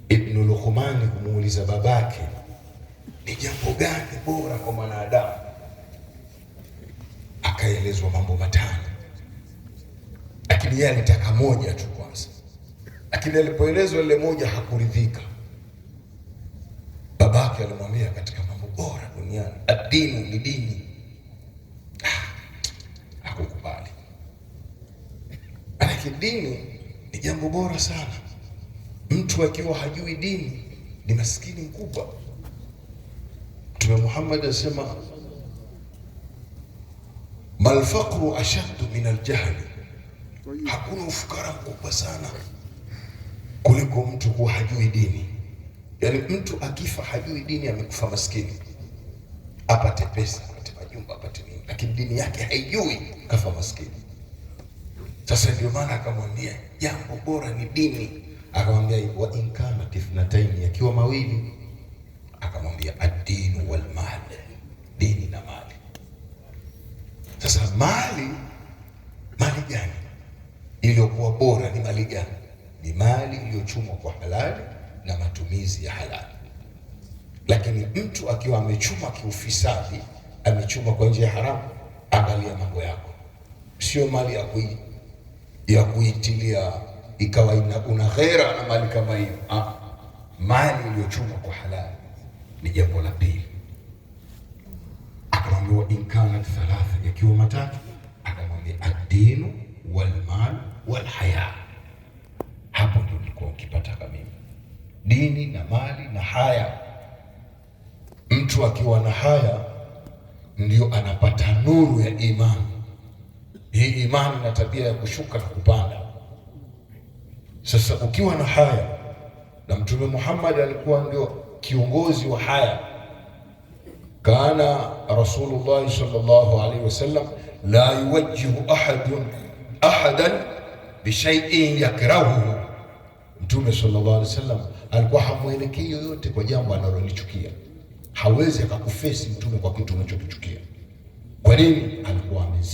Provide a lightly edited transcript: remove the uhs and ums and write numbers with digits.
Ibn Luqman kumuuliza babake, ni jambo gani bora kwa mwanadamu? Akaelezwa mambo matano, lakini yeye alitaka moja tu kwanza. Lakini alipoelezwa ile moja hakuridhika. Babake alimwambia, katika mambo bora duniani ad-dinu, ni dini. Hakukubali. Lakini dini ni jambo bora sana. Mtu akiwa hajui dini ni maskini mkubwa. Mtume Muhammad asema, mal faqru ashaddu min al-jahl, hakuna ufukara mkubwa sana kuliko mtu kuwa hajui dini. Yani mtu akifa hajui dini, amekufa maskini. Apate pesa, apate majumba, apate nini, lakini dini yake haijui, kafa maskini. Sasa ndio maana akamwambia jambo bora ni dini. Akamwambia wa in kanat ithnatayn, akiwa mawili. Akamwambia ad-dinu wal mal, dini na mali. Sasa mali gani iliyokuwa bora? Ni mali gani? Ni mali iliyochumwa kwa halali na matumizi ya halali. Lakini mtu akiwa amechuma kiufisadi, amechuma kwa njia ya haramu, angalia mambo yako, sio mali ya kuitilia ikawa una ghera na mali kama hiyo. Mali iliyochumwa kwa halali ni jambo la pili. Akamwambia in kanat thalatha, yakiwa matatu. Akamwambia ad-dinu wal mal wal haya. Hapo ndio nilikuwa ukipata kamili dini na mali na haya. Mtu akiwa na haya ndio anapata nuru ya imani. Hii imani na tabia ya kushuka na kupanda. Sasa ukiwa na haya, na Mtume Muhammad alikuwa ndio kiongozi wa haya. Kana Rasulullah sallallahu alaihi wasallam la yuwajjihu ahadan bishai'in yakrahuhu. Mtume sallallahu alaihi wasallam alikuwa hamwelekei yoyote kwa jambo analolichukia. Hawezi akakufesi mtume kwa kitu unachokichukia. Kwa nini? Alikuwa